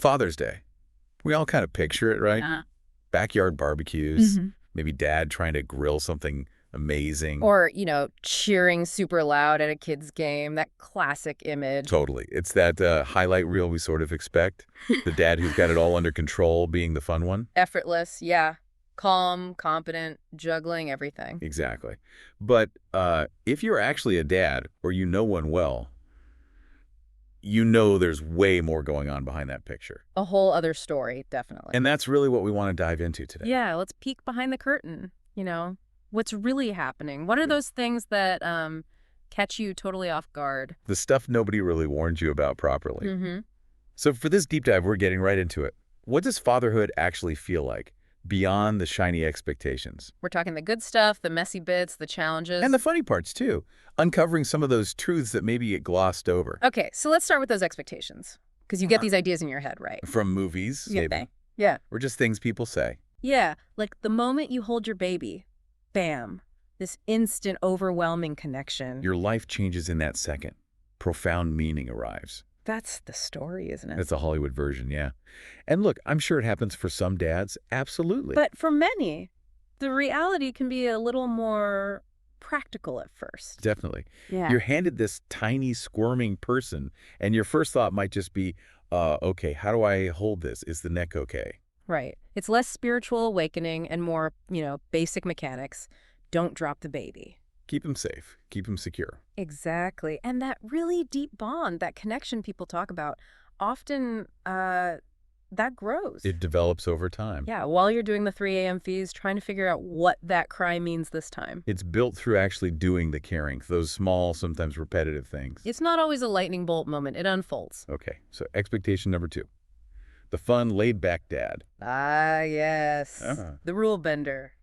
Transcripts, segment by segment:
Father's Day. We all kind of picture it, right? Backyard barbecues, maybe dad trying to grill something amazing. Or, cheering super loud at a kid's game, that classic image. Totally. It's that highlight reel we sort of expect. The dad who's got it all under control being the fun one. Effortless, yeah. Calm, competent, juggling everything. Exactly. But if you're actually a dad or you know one well, you know there's way more going on behind that picture. A whole other story, definitely. And that's really what we want to dive into today. Yeah, let's peek behind the curtain, What's really happening? What are those things that catch you totally off guard? The stuff nobody really warned you about properly. Mm-hmm. So for this deep dive, we're getting right into it. What does fatherhood actually feel like beyond the shiny expectations? We're talking the good stuff, the messy bits, the challenges. And the funny parts, too. Uncovering some of those truths that maybe get glossed over. Okay, so let's start with those expectations. Because you get these ideas in your head, right? From movies, maybe. Yeah. Or just things people say. Yeah, like the moment you hold your baby, bam, this instant overwhelming connection. Your life changes in that second. Profound meaning arrives. That's the story, isn't it? It's a Hollywood version, yeah. And look, I'm sure it happens for some dads, absolutely. But for many, the reality can be a little more practical at first. Definitely. Yeah. You're handed this tiny, squirming person, and your first thought might just be, okay, how do I hold this? Is the neck okay? Right. It's less spiritual awakening and more, basic mechanics. Don't drop the baby. Keep him safe. Keep him secure. Exactly. And that really deep bond, that connection people talk about, often that grows. It develops over time. Yeah, while you're doing the 3 a.m. fees, trying to figure out what that cry means this time. It's built through actually doing the caring, those small, sometimes repetitive things. It's not always a lightning bolt moment. It unfolds. Okay, so expectation number 2. The fun, laid-back dad. Ah, yes. The rule bender.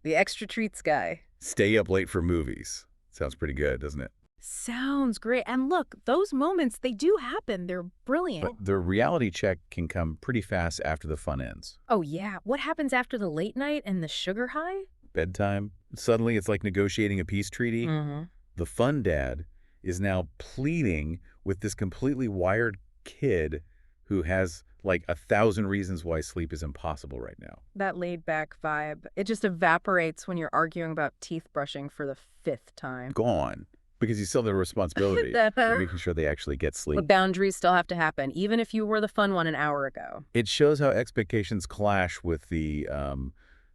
The extra treats guy. Stay up late for movies. Sounds pretty good, doesn't it? Sounds great. And look, those moments, they do happen. They're brilliant. But the reality check can come pretty fast after the fun ends. Oh, yeah. What happens after the late night and the sugar high? Bedtime. Suddenly it's like negotiating a peace treaty. The fun dad is now pleading with this completely wired kid who has like 1,000 reasons why sleep is impossible right now. That laid-back vibe, it just evaporates when you're arguing about teeth brushing for the 5th time. Gone. Because you still have the responsibility of making sure they actually get sleep. But boundaries still have to happen, even if you were the fun one an hour ago. It shows how expectations clash with the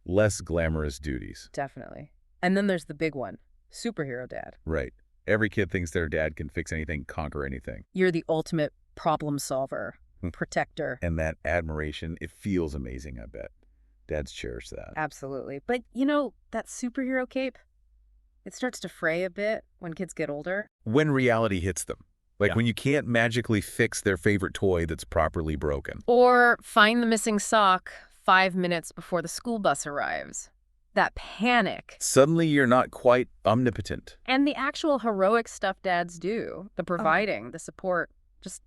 less glamorous duties. Definitely. And then there's the big one, superhero dad. Right. Every kid thinks their dad can fix anything, conquer anything. You're the ultimate problem solver. Protector. And that admiration, it feels amazing, I bet. Dads cherish that. Absolutely. But, that superhero cape, it starts to fray a bit when kids get older. When reality hits them. Like when you can't magically fix their favorite toy that's properly broken. Or find the missing sock 5 minutes before the school bus arrives. That panic. Suddenly you're not quite omnipotent. And the actual heroic stuff dads do. The providing, the support, just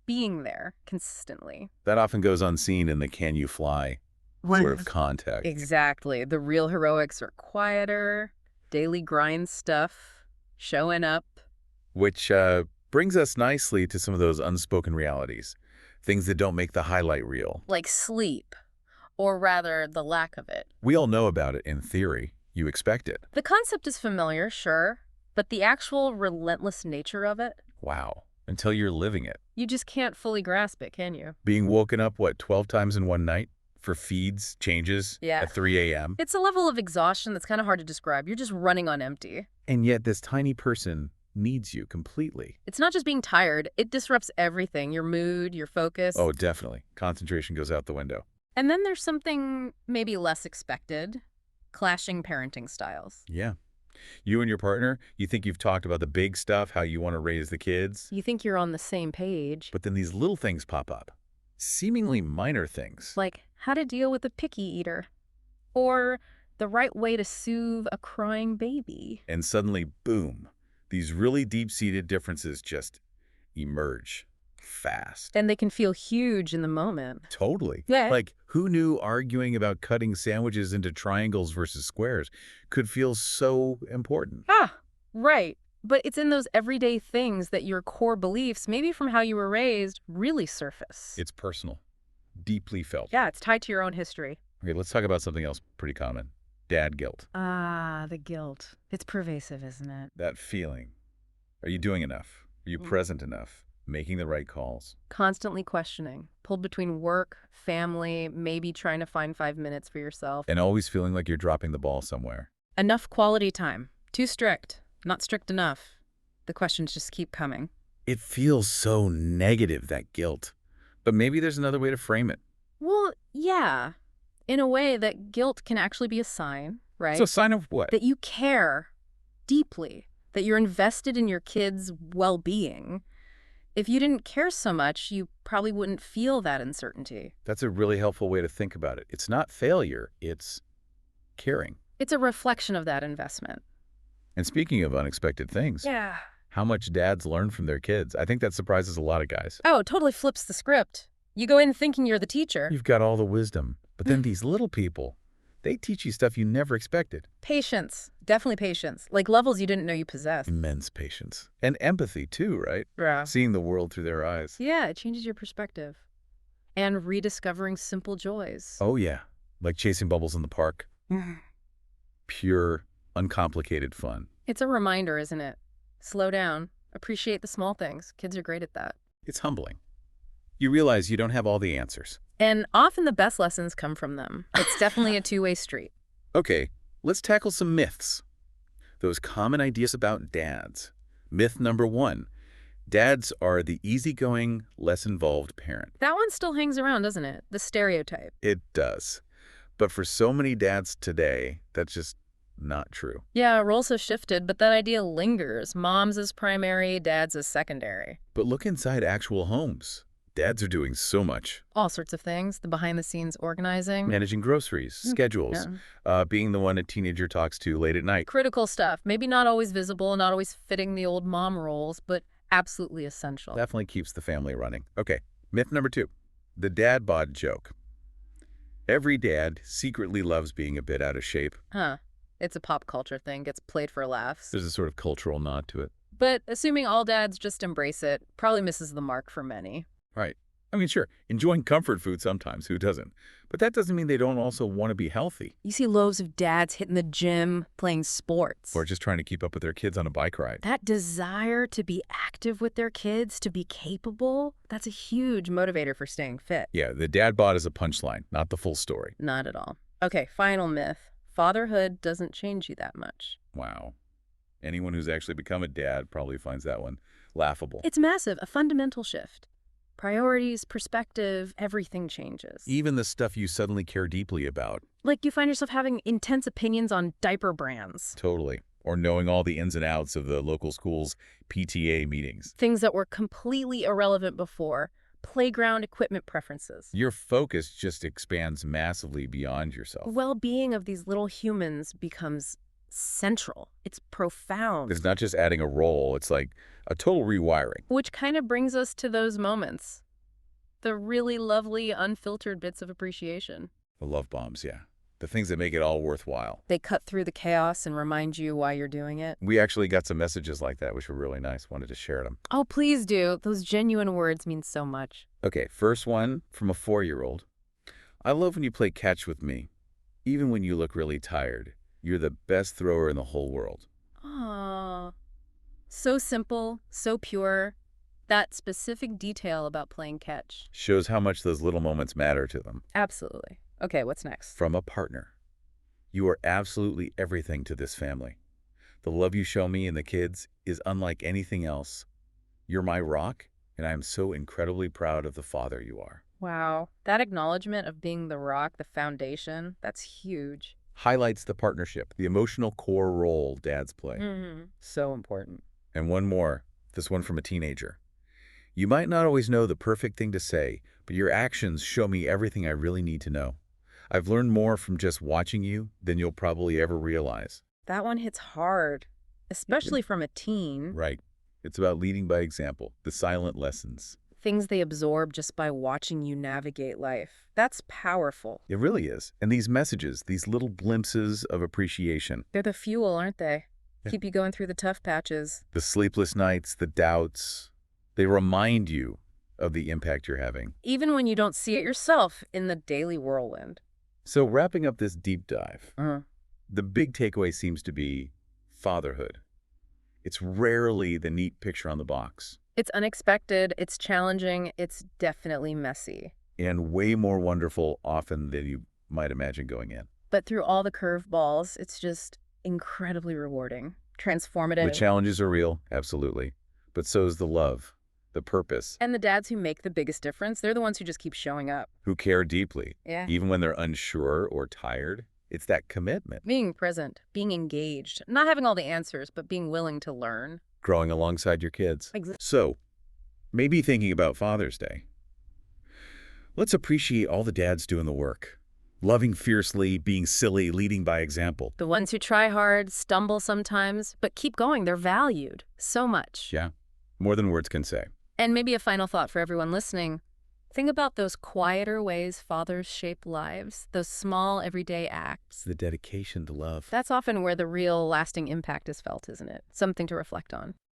being there consistently. That often goes unseen in the can you fly sort of context. Exactly. The real heroics are quieter, daily grind stuff, showing up. Which brings us nicely to some of those unspoken realities. Things that don't make the highlight reel. Like sleep, or rather the lack of it. We all know about it in theory. You expect it. The concept is familiar, sure, but the actual relentless nature of it? Wow. Until you're living it. You just can't fully grasp it, can you? Being woken up, 12 times in one night for feeds, changes at 3 a.m.? It's a level of exhaustion that's kind of hard to describe. You're just running on empty. And yet this tiny person needs you completely. It's not just being tired. It disrupts everything. Your mood, your focus. Oh, definitely. Concentration goes out the window. And then there's something maybe less expected. Clashing parenting styles. Yeah. You and your partner, you think you've talked about the big stuff, how you want to raise the kids. You think you're on the same page. But then these little things pop up. Seemingly minor things. Like how to deal with a picky eater. Or the right way to soothe a crying baby. And suddenly, boom, these really deep-seated differences just emerge fast. And they can feel huge in the moment. Totally. Yeah. Like, who knew arguing about cutting sandwiches into triangles versus squares could feel so important? Ah, right. But it's in those everyday things that your core beliefs, maybe from how you were raised, really surface. It's personal. Deeply felt. Yeah, it's tied to your own history. Okay, let's talk about something else pretty common. Dad guilt. Ah, the guilt. It's pervasive, isn't it? That feeling. Are you doing enough? Are you present enough? Making the right calls? Constantly questioning, pulled between work, family, maybe trying to find 5 minutes for yourself. And always feeling like you're dropping the ball somewhere. Enough quality time. Too strict. Not strict enough. The questions just keep coming. It feels so negative, that guilt. But maybe there's another way to frame it. Well, yeah. In a way, that guilt can actually be a sign, right? So a sign of what? That you care deeply, that you're invested in your kids' well-being. If you didn't care so much, you probably wouldn't feel that uncertainty. That's a really helpful way to think about it. It's not failure, it's caring. It's a reflection of that investment. And speaking of unexpected things, Yeah. how much dads learn from their kids. I think that surprises a lot of guys. Oh, it totally flips the script. You go in thinking you're the teacher. You've got all the wisdom, but then these little people, they teach you stuff you never expected. Patience. Definitely patience. Like levels you didn't know you possessed. Immense patience. And empathy too, right? Yeah. Seeing the world through their eyes. Yeah, it changes your perspective. And rediscovering simple joys. Oh yeah, like chasing bubbles in the park. Pure, uncomplicated fun. It's a reminder, isn't it? Slow down. Appreciate the small things. Kids are great at that. It's humbling. You realize you don't have all the answers. And often the best lessons come from them. It's definitely a two-way street. Okay, let's tackle some myths. Those common ideas about dads. Myth number 1. Dads are the easygoing, less involved parent. That one still hangs around, doesn't it? The stereotype. It does. But for so many dads today, that's just not true. Yeah, roles have shifted, but that idea lingers. Moms as primary, dads as secondary. But look inside actual homes. Dads are doing so much. All sorts of things. The behind-the-scenes organizing. Managing groceries, schedules, being the one a teenager talks to late at night. Critical stuff. Maybe not always visible, not always fitting the old mom roles, but absolutely essential. Definitely keeps the family running. Okay, myth number 2. The dad bod joke. Every dad secretly loves being a bit out of shape. Huh. It's a pop culture thing. Gets played for laughs. There's a sort of cultural nod to it. But assuming all dads just embrace it, probably misses the mark for many. Right. I mean, sure, enjoying comfort food sometimes, who doesn't? But that doesn't mean they don't also want to be healthy. You see loads of dads hitting the gym, playing sports. Or just trying to keep up with their kids on a bike ride. That desire to be active with their kids, to be capable, that's a huge motivator for staying fit. Yeah, the dad bod is a punchline, not the full story. Not at all. Okay, final myth. Fatherhood doesn't change you that much. Wow. Anyone who's actually become a dad probably finds that one laughable. It's massive, a fundamental shift. Priorities, perspective, everything changes. Even the stuff you suddenly care deeply about. Like you find yourself having intense opinions on diaper brands. Totally. Or knowing all the ins and outs of the local school's PTA meetings. Things that were completely irrelevant before. Playground equipment preferences. Your focus just expands massively beyond yourself. The well-being of these little humans becomes central. It's profound. It's not just adding a role, it's like a total rewiring. Which kind of brings us to those moments. The really lovely, unfiltered bits of appreciation. The love bombs, yeah. The things that make it all worthwhile. They cut through the chaos and remind you why you're doing it. We actually got some messages like that, which were really nice. Wanted to share them. Oh, please do. Those genuine words mean so much. Okay, first one from a 4-year-old. I love when you play catch with me. Even when you look really tired. You're the best thrower in the whole world. Aww. So simple, so pure. That specific detail about playing catch. Shows how much those little moments matter to them. Absolutely. Okay, what's next? From a partner. You are absolutely everything to this family. The love you show me and the kids is unlike anything else. You're my rock, and I am so incredibly proud of the father you are. Wow. That acknowledgement of being the rock, the foundation, that's huge. Highlights the partnership, the emotional core role dads play. So important. And one more, this one from a teenager. You might not always know the perfect thing to say, but your actions show me everything I really need to know. I've learned more from just watching you than you'll probably ever realize. That one hits hard, especially from a teen. Right. It's about leading by example, the silent lessons. Things they absorb just by watching you navigate life. That's powerful. It really is. And these messages, these little glimpses of appreciation. They're the fuel, aren't they? Yeah. Keep you going through the tough patches. The sleepless nights, the doubts. They remind you of the impact you're having. Even when you don't see it yourself in the daily whirlwind. So wrapping up this deep dive, Uh-huh. the big takeaway seems to be fatherhood. It's rarely the neat picture on the box, It's unexpected, it's challenging, it's definitely messy. and way more wonderful often than you might imagine going in. But through all the curveballs, it's just incredibly rewarding, The transformative. challenges are real, absolutely, but so is the love, the purpose, And the dads who make the biggest difference, they're the ones who just keep showing up. who care deeply, Yeah. even when they're unsure or tired. It's that commitment, Being present, being engaged, not having all the answers, but being willing to learn. growing alongside your kids. Exactly. So, maybe thinking about Father's Day, let's appreciate all the dads doing the work. Loving fiercely, being silly, leading by example. The ones who try hard, stumble sometimes, but keep going. They're valued so much. Yeah, more than words can say. And maybe a final thought for everyone listening. Think about those quieter ways fathers shape lives, those small everyday acts. The dedication to love. That's often where the real lasting impact is felt, isn't it? Something to reflect on.